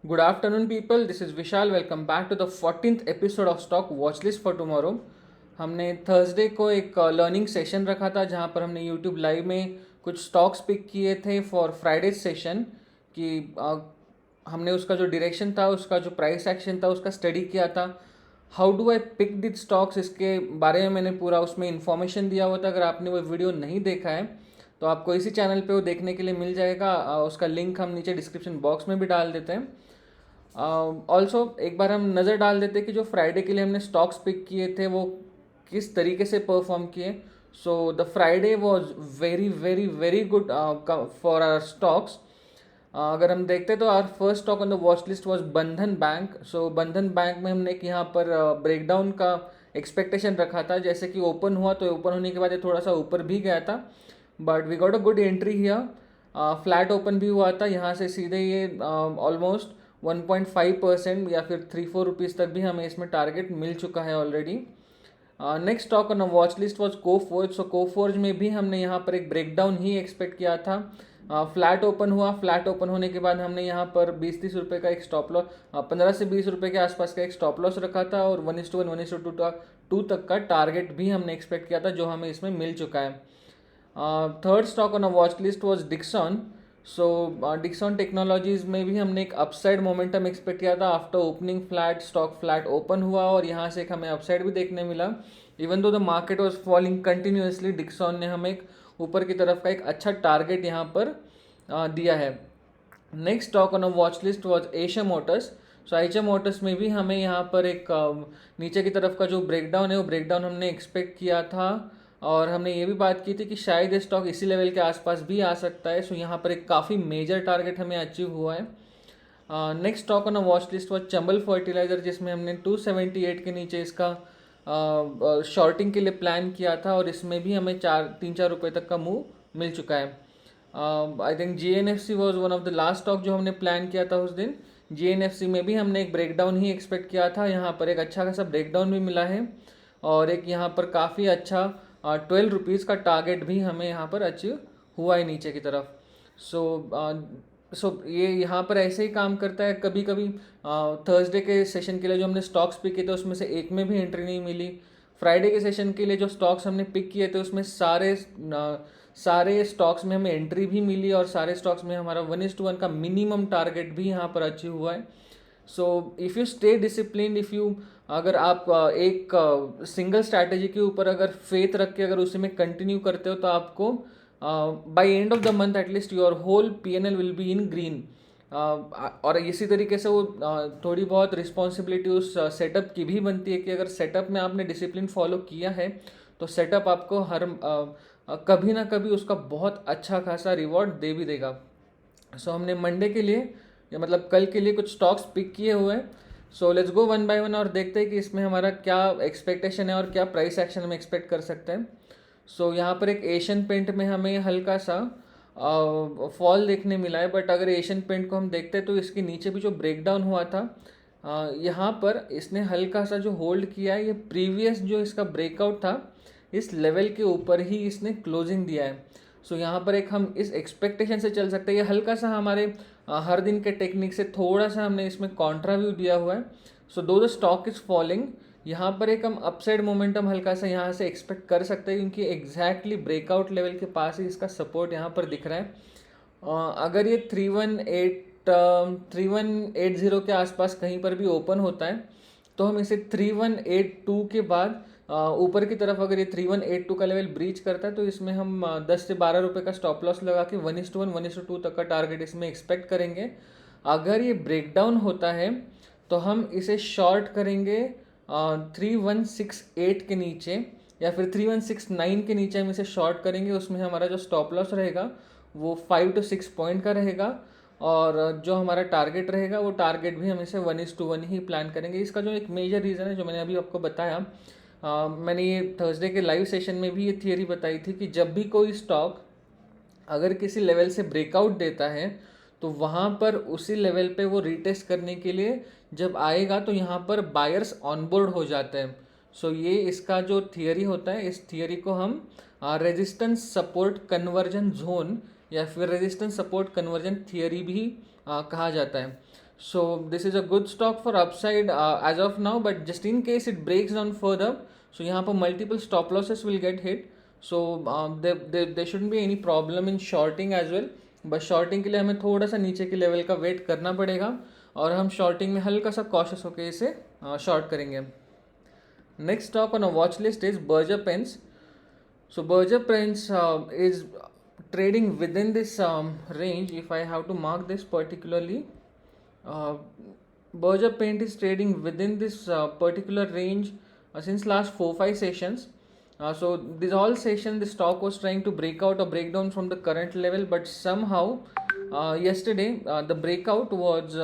Good afternoon, people. This is Vishal. Welcome back to the 14th episode of Stock Watchlist for Tomorrow. हमने Thursday को एक learning session रखा था जहाँ पर हमने यूट्यूब लाइव में कुछ स्टॉक्स पिक किए थे फॉर फ्राइडे सेशन कि हमने उसका जो डायरेक्शन था, उसका जो प्राइस एक्शन था, उसका स्टडी किया था. How do I pick this stocks, इसके बारे में मैंने पूरा उसमें इन्फॉर्मेशन दिया हुआ था. अगर आपने वो वीडियो नहीं देखा है तो आपको इसी चैनल पे वो देखने के लिए मिल जाएगा. उसका लिंक हम नीचे डिस्क्रिप्शन बॉक्स में भी डाल देते हैं. ऑल्सो एक बार हम नज़र डाल देते कि जो फ्राइडे के लिए हमने स्टॉक्स पिक किए थे वो किस तरीके से परफॉर्म किए. So the Friday was very very very good for our stocks. अगर हम देखते तो our first stock on the watch list was Bandhan bank. So Bandhan bank में हमने यहाँ पर ब्रेकडाउन का एक्सपेक्टेशन रखा था. जैसे कि ओपन हुआ तो ओपन होने के बाद ये थोड़ा सा ऊपर भी गया था, but we got a good entry here. Flat open भी हुआ था. यहाँ से सीधे ये ऑलमोस्ट 1.5% या फिर 3-4 रुपीज़ तक भी हमें इसमें टारगेट मिल चुका है already. Next stock on watch list was Coforge. So Coforge में भी हमने यहाँ पर एक ब्रेकडाउन ही एक्सपेक्ट किया था. फ्लैट ओपन हुआ. फ्लैट ओपन होने के बाद हमने यहाँ पर 20-30 रुपये का एक स्टॉप लॉस, 15 से 20 रुपये के आसपास का एक स्टॉप लॉस रखा था और 1:1 1:2 तक का टारगेट भी हमने एक्सपेक्ट किया था, जो हमें इसमें मिल चुका है. Third stock on watch list was Dixon. So Dixon technologies में भी हमने एक अपसाइड मोमेंटम एक्सपेक्ट किया था. After opening flat, stock flat open हुआ और यहाँ से एक हमें अपसाइड भी देखने मिला. Even though the market was falling continuously, Dixon ने हमें एक ऊपर की तरफ का एक अच्छा टारगेट यहाँ पर दिया है. Next stock on watch list was Asia Motors. So Asia Motors में भी हमें यहाँ पर एक नीचे की तरफ का जो ब्रेकडाउन है वो ब्रेकडाउन हमने एक्सपेक्ट किया था और हमने ये भी बात की थी कि शायद ये स्टॉक इसी लेवल के आसपास भी आ सकता है. सो यहाँ पर एक काफ़ी मेजर टारगेट हमें अचीव हुआ है. Next stock on watch list was Chambal fertiliser, जिसमें हमने 278 के नीचे इसका शॉर्टिंग के लिए प्लान किया था और इसमें भी हमें 3-4 रुपये तक का मूव मिल चुका है. I think GNFC was one of the last stock जो हमने प्लान किया था उस दिन. GNFC में भी हमने एक ब्रेकडाउन ही एक्सपेक्ट किया था. यहाँ पर एक अच्छा खासा ब्रेकडाउन भी मिला है और एक यहाँ पर काफ़ी अच्छा 12 रुपीज़ का टारगेट भी हमें यहाँ पर अचीव हुआ है नीचे की तरफ. सो ये यहाँ पर ऐसे ही काम करता है. कभी कभी थर्सडे के सेशन के लिए जो हमने स्टॉक्स पिक किए थे उसमें से एक में भी एंट्री नहीं मिली. फ्राइडे के सेशन के लिए जो स्टॉक्स हमने पिक किए थे उसमें सारे स्टॉक्स में हमें एंट्री भी मिली और सारे स्टॉक्स में हमारा 1:1 का मिनिमम टारगेट भी यहाँ पर अचीव हुआ है. So if you stay discipline, if you अगर आप एक सिंगल स्ट्रैटेजी के ऊपर अगर फेथ रख के अगर उसी में कंटिन्यू करते हो तो आपको by end of the month at least your whole PNL will be in green. और इसी तरीके से वो थोड़ी बहुत रिस्पॉन्सिबिलिटी उस सेटअप की भी बनती है कि अगर सेटअप में आपने डिसिप्लिन फॉलो किया है तो सेटअप आपको हर कभी ना कभी उसका बहुत अच्छा खासा रिवॉर्ड दे भी देगा. सो हमने मंडे के लिए या मतलब कल के लिए कुछ स्टॉक्स पिक किए हुए हैं. So let's go one by one और देखते हैं कि इसमें हमारा क्या एक्सपेक्टेशन है और क्या प्राइस एक्शन हम एक्सपेक्ट कर सकते हैं. सो यहाँ पर एक एशियन पेंट में हमें हल्का सा फॉल देखने मिला है, बट अगर एशियन पेंट को हम देखते हैं तो इसके नीचे भी जो ब्रेकडाउन हुआ था यहाँ पर इसने हल्का सा जो होल्ड किया है, ये प्रीवियस जो इसका ब्रेकआउट था इस लेवल के ऊपर ही इसने क्लोजिंग दिया है. सो यहाँ पर एक हम इस एक्सपेक्टेशन से चल सकते हैं. ये हल्का सा हमारे हर दिन के टेक्निक से थोड़ा सा हमने इसमें कॉन्ट्रा व्यू दिया हुआ है. सो दो द स्टॉक इज फॉलिंग, यहाँ पर एक हम अपसाइड मोमेंटम हल्का सा यहाँ से एक्सपेक्ट कर सकते हैं क्योंकि एग्जैक्टली ब्रेकआउट लेवल के पास ही इसका सपोर्ट यहाँ पर दिख रहा है. अगर ये 3180 के आसपास कहीं पर भी ओपन होता है तो हम इसे 3182 के बाद ऊपर की तरफ अगर ये 3182 का लेवल ब्रीच करता है तो इसमें हम 10 से 12 रुपये का स्टॉप लॉस लगा के 1:1 1:2 तक का टारगेट इसमें एक्सपेक्ट करेंगे. अगर ये ब्रेकडाउन होता है तो हम इसे शॉर्ट करेंगे 3168 के नीचे या फिर 3169 के नीचे हम इसे शॉर्ट करेंगे. उसमें हमारा जो स्टॉप लॉस रहेगा वो 5 to 6 पॉइंट का रहेगा और जो हमारा टारगेट रहेगा वो टारगेट भी हम इसे 1:1 ही प्लान करेंगे. इसका जो एक मेजर रीज़न है जो मैंने अभी आपको बताया, मैंने ये थर्सडे के लाइव सेशन में भी ये थियरी बताई थी कि जब भी कोई स्टॉक अगर किसी लेवल से ब्रेकआउट देता है तो वहाँ पर उसी लेवल पे वो रीटेस्ट करने के लिए जब आएगा तो यहाँ पर बायर्स ऑनबोर्ड हो जाते हैं. सो ये इसका जो थियरी होता है, इस थियरी को हम रेजिस्टेंस सपोर्ट कन्वर्जन जोन या फिर रेजिस्टेंस सपोर्ट कन्वर्जन थियरी भी कहा जाता है. So this is a good stock for upside as of now, but just in case it breaks down further, so यहाँ पर multiple stop losses will get hit. So there shouldn't be any problem in shorting as well. बस shorting के लिए हमें थोड़ा सा नीचे के लेवल का वेट करना पड़ेगा और हम shorting में हल्का सा cautious होकर इसे short करेंगे. Next stock on a watch list is Berger Pens. So Berger Pens is trading within this range. If I have to mark this particularly, Berger Paint is trading within this particular range since last 4-5 sessions. So this all session the stock was trying to break out or break down from the current level, but somehow yesterday the breakout was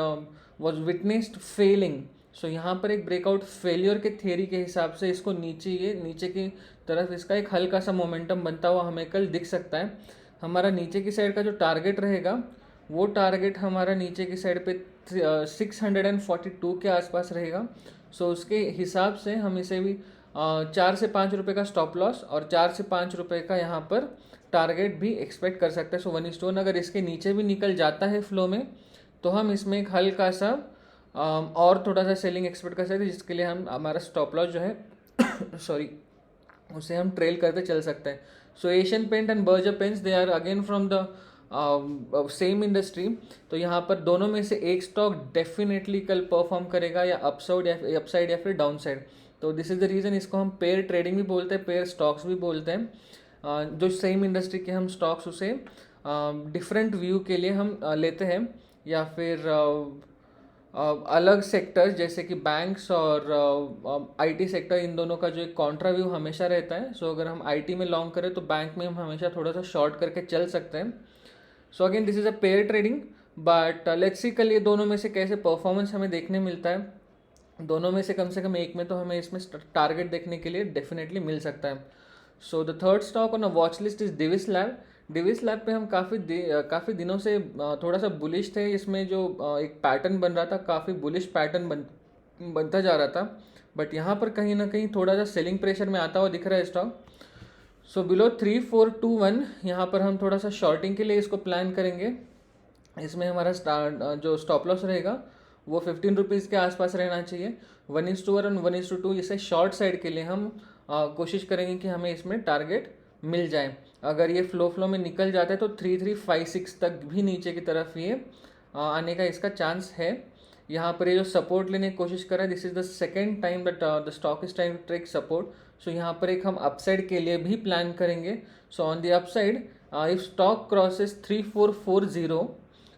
witnessed failing. सो यहाँ पर एक breakout failure के theory के हिसाब से इसको नीचे की तरफ इसका एक हल्का सा मोमेंटम बनता हुआ हमें कल दिख सकता है. हमारा नीचे की साइड का जो टारगेट रहेगा वो टारगेट हमारा नीचे की साइड पे 642 के आसपास रहेगा. सो उसके हिसाब से हम इसे भी 4 से 5 रुपये का स्टॉप लॉस और 4 से 5 रुपये का यहाँ पर टारगेट भी एक्सपेक्ट कर सकते हैं. सो 1:1 अगर इसके नीचे भी निकल जाता है फ्लो में तो हम इसमें एक हल्का सा और थोड़ा सा सेलिंग एक्सपेक्ट कर सकते हैं, जिसके लिए हम हमारा स्टॉप लॉस जो है सॉरी उसे हम ट्रेल करते चल सकते हैं. So Asian paint and Berger paints they are again from the same industry. तो यहाँ पर दोनों में से एक स्टॉक डेफिनेटली कल परफॉर्म करेगा या अपसाइड या फिर डाउन साइड. तो दिस इज़ द रीज़न इसको हम पेयर ट्रेडिंग भी बोलते हैं, पेयर स्टॉक्स भी बोलते हैं. जो सेम इंडस्ट्री के हम स्टॉक्स उसे डिफरेंट व्यू के लिए हम लेते हैं, या फिर अलग सेक्टर्स जैसे कि बैंक्स और आईटी सेक्टर, इन दोनों का जो एक कॉन्ट्रा व्यू हमेशा रहता है. सो अगर हम आईटी में लॉन्ग करें तो बैंक में हम हमेशा थोड़ा सा शॉर्ट करके चल सकते हैं. So again this is a pair trading, but let's see कल ये दोनों में से कैसे परफॉर्मेंस हमें देखने मिलता है. दोनों में से कम एक में तो हमें इसमें टारगेट देखने के लिए डेफिनेटली मिल सकता है. So the third stock on a watch list is Divi's lab. Divi's lab पे हम काफ़ी दिनों से थोड़ा सा बुलिश थे. इसमें जो एक पैटर्न बन रहा था, काफ़ी बुलिश पैटर्न बनता जा रहा था, बट यहाँ पर कहीं ना कहीं थोड़ा सा सेलिंग प्रेशर में आता हुआ दिख रहा है स्टॉक. सो बिलो 3421 यहाँ पर हम थोड़ा सा शॉर्टिंग के लिए इसको प्लान करेंगे. इसमें हमारा जो स्टॉप लॉस रहेगा वो 15 रुपीज़ के आसपास रहना चाहिए. 1:1 और 1:2 इसे शॉर्ट साइड के लिए हम कोशिश करेंगे कि हमें इसमें टारगेट मिल जाए. अगर ये फ्लो में निकल जाता है तो 3356 तक भी नीचे की तरफ ये आने का इसका चांस है. यहाँ पर ये जो सपोर्ट लेने की कोशिश कर रहा है, this is the second time that the stock is trying to take support. So यहाँ पर एक हम अपसाइड के लिए भी प्लान करेंगे. So on the upside if stock crosses 3440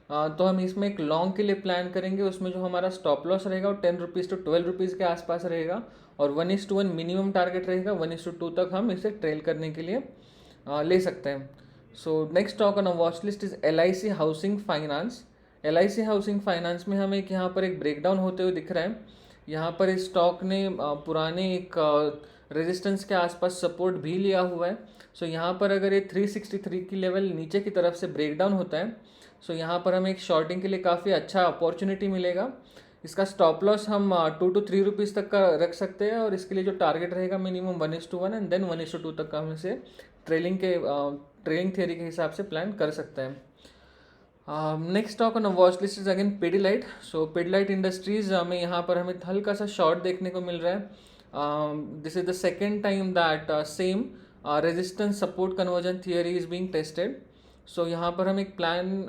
तो हम इसमें एक लॉन्ग के लिए प्लान करेंगे. उसमें जो हमारा स्टॉप लॉस रहेगा वो 10 रुपीज़ to 12 रुपीज़ के आसपास रहेगा और 1:1 मिनिमम टारगेट रहेगा. 1:2 तक हम इसे ट्रेल करने के लिए ले सकते हैं. So next stock on a watch list is LIC housing finance. LIC housing finance में हमें यहाँ पर एक ब्रेकडाउन होते हुए दिख रहा है. यहाँ पर इस स्टॉक ने पुराने एक रेजिस्टेंस के आसपास सपोर्ट भी लिया हुआ है. सो यहाँ पर अगर ये 363 की लेवल नीचे की तरफ से ब्रेकडाउन होता है, सो यहाँ पर हमें एक शॉर्टिंग के लिए काफ़ी अच्छा अपॉर्चुनिटी मिलेगा. इसका स्टॉप लॉस हम 2 to 3 रुपीज़ तक का रख सकते हैं और इसके लिए जो टारगेट रहेगा मिनिमम 1:1 एंड देन 1:2 तक का हम इसे ट्रेलिंग थियरी के हिसाब से प्लान कर सकते हैं. Next stock on a watch list is again Pidilite. So Pidilite industries में यहाँ पर हमें हल्का सा शॉर्ट देखने को मिल रहा है. This is the second time that same resistance support conversion theory is being tested. So यहाँ पर हम एक प्लान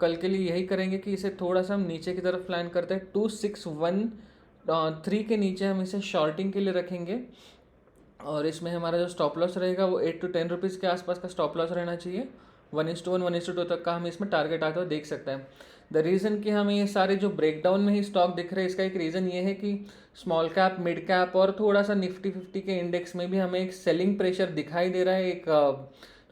कल के लिए यही करेंगे कि इसे थोड़ा सा हम नीचे की तरफ प्लान करते हैं. 2613 के नीचे हम इसे शॉर्टिंग के लिए रखेंगे और इसमें हमारा जो स्टॉप लॉस रहेगा वो 8 to 10 रुपीज़ के आसपास का स्टॉप लॉस रहना चाहिए. 1:1 1:2 तक का हम इसमें टारगेट आता हुआ देख सकते हैं. द रीज़न कि हमें ये सारे जो ब्रेकडाउन में ही स्टॉक दिख रहे हैं, इसका एक रीज़न ये है कि स्मॉल कैप, मिड कैप और थोड़ा सा निफ्टी 50 के इंडेक्स में भी हमें एक सेलिंग प्रेशर दिखाई दे रहा है. एक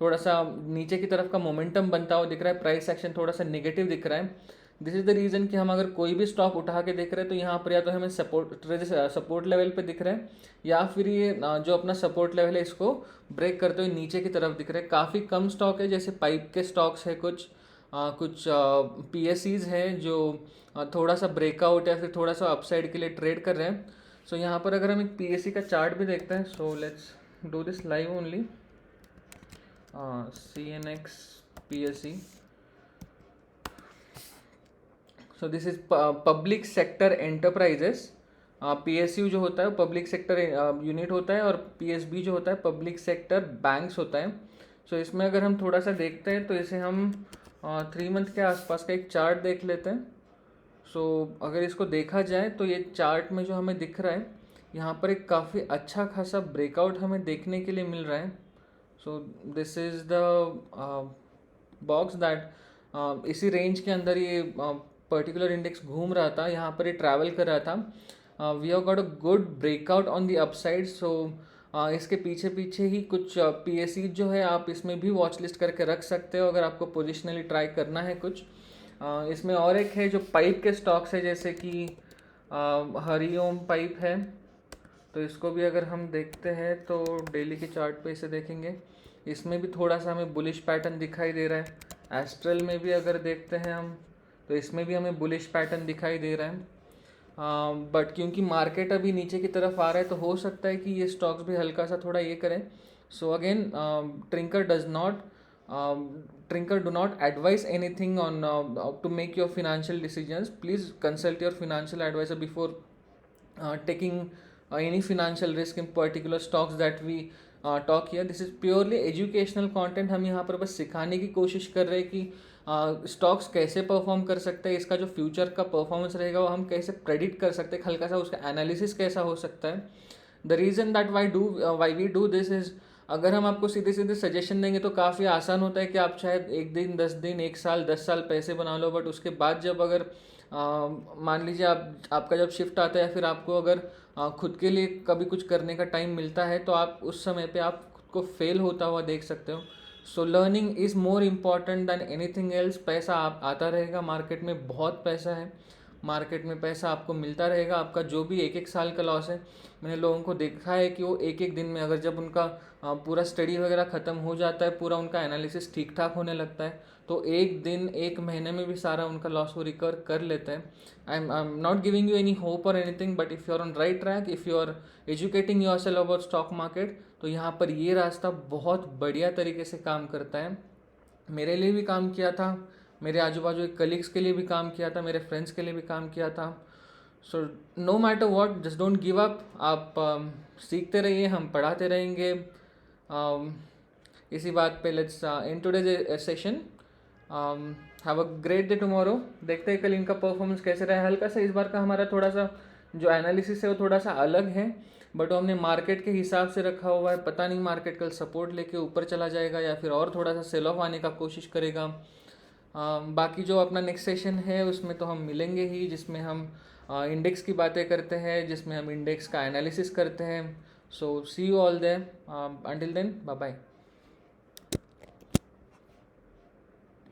थोड़ा सा नीचे की तरफ का मोमेंटम बनता हुआ दिख रहा है. प्राइस एक्शन थोड़ा सा नेगेटिव दिख रहा है. दिस इज़ द रीज़न कि हम अगर कोई भी स्टॉक उठा के देख रहे हैं तो यहाँ पर या तो हमें सपोर्ट लेवल पे दिख रहा है या फिर ये जो अपना सपोर्ट लेवल है इसको ब्रेक करते हुए नीचे की तरफ दिख रहे हैं. काफ़ी कम स्टॉक है, जैसे पाइप के स्टॉक्स है, कुछ PSEs है जो थोड़ा सा ब्रेकआउट या फिर थोड़ा सा अपसाइड के लिए ट्रेड कर रहे हैं. सो यहाँ पर अगर हम एक PSE का चार्ट भी देखते हैं, so let's do this live only. CNX PSE. So this is public sector enterprises. PSU जो होता है वो पब्लिक सेक्टर यूनिट होता है, और PSB जो होता है पब्लिक सेक्टर बैंक्स होता है। सो इसमें अगर हम थोड़ा सा देखते हैं तो इसे हम 3 मंथ के आसपास का एक चार्ट देख लेते हैं। सो अगर इसको देखा जाए तो ये चार्ट में जो हमें दिख रहा है, यहाँ पर एक काफ़ी अच्छा खासा ब्रेकआउट हमें देखने के लिए मिल रहा है। So this is the box that इसी रेंज के अंदर ये पर्टिकुलर इंडेक्स घूम रहा था, यहाँ पर ये ट्रैवल कर रहा था। We have got a good breakout on the upside. So इसके पीछे पीछे ही कुछ PSE जो है आप इसमें भी वॉच लिस्ट करके रख सकते हो अगर आपको पोजिशनली ट्राई करना है कुछ। इसमें और एक है जो पाइप के स्टॉक्स है, जैसे कि हरिओम पाइप है। तो इसको भी अगर हम देखते हैं तो डेली के चार्ट पे इसे देखेंगे, इसमें भी थोड़ा सा हमें बुलिश पैटर्न दिखाई दे रहा है। एस्ट्रल में भी अगर देखते हैं हम तो इसमें भी हमें बुलिश पैटर्न दिखाई दे रहा है। बट क्योंकि मार्केट अभी नीचे की तरफ आ रहा है तो हो सकता है कि ये स्टॉक्स भी हल्का सा थोड़ा ये करें। So again Trinker do not advise anything on to make your financial decisions. Please consult your financial advisor before taking any financial risk in particular stocks that we talk here. This is purely educational content. हम यहाँ पर बस सिखाने की कोशिश कर रहे हैं कि स्टॉक्स कैसे परफॉर्म कर सकते हैं, इसका जो फ्यूचर का परफॉर्मेंस रहेगा वो हम कैसे प्रेडिक्ट कर सकते हैं, हल्का सा उसका एनालिसिस कैसा हो सकता है। The reason that why we do this is, अगर हम आपको सीधे सीधे सजेशन देंगे तो काफ़ी आसान होता है कि आप शायद 1 दिन 10 दिन 1 साल 10 साल पैसे बना लो, बट उसके बाद जब अगर मान लीजिए आपका जब शिफ्ट आता है या फिर आपको अगर खुद के लिए कभी कुछ करने का टाइम मिलता है तो आप उस समय पे आप खुद को फेल होता हुआ देख सकते हो। So learning is more important than anything else. पैसा आप आता रहेगा, मार्केट में बहुत पैसा है, मार्केट में पैसा आपको मिलता रहेगा। आपका जो भी 1-1 साल का लॉस है, मैंने लोगों को देखा है कि वो 1-1 दिन में अगर जब उनका पूरा स्टडी वगैरह ख़त्म हो जाता है, पूरा उनका एनालिसिस ठीक ठाक होने लगता है, तो 1 दिन 1 महीने में भी सारा उनका लॉस वो रिकवर कर लेते हैं। I am not giving you any hope और anything, but if you are on right track, if you are educating yourself about stock market, तो यहाँ पर ये रास्ता बहुत बढ़िया तरीके से काम करता है। मेरे लिए भी काम किया था, मेरे आजू बाजू के कलीग्स के लिए भी काम किया था, मेरे फ्रेंड्स के लिए भी काम किया था। So no matter what, just don't give up. आप सीखते रहिए, हम पढ़ाते रहेंगे। इसी बात पे let's in today's session. Have a great day tomorrow. देखते हैं कल इनका परफॉर्मेंस कैसे रहा है। हल्का सा इस बार का हमारा थोड़ा सा जो एनालिसिस है वो थोड़ा सा अलग है, बट वो हमने मार्केट के हिसाब से रखा हुआ है। पता नहीं मार्केट कल सपोर्ट लेके ऊपर चला जाएगा या फिर और थोड़ा सा सेल ऑफ आने का कोशिश करेगा। बाकी जो अपना नेक्स्ट सेशन है उसमें तो हम मिलेंगे ही, जिसमें हम इंडेक्स की बातें करते हैं, जिसमें हम इंडेक्स का एनालिसिस करते हैं। So see you all there, until then bye bye.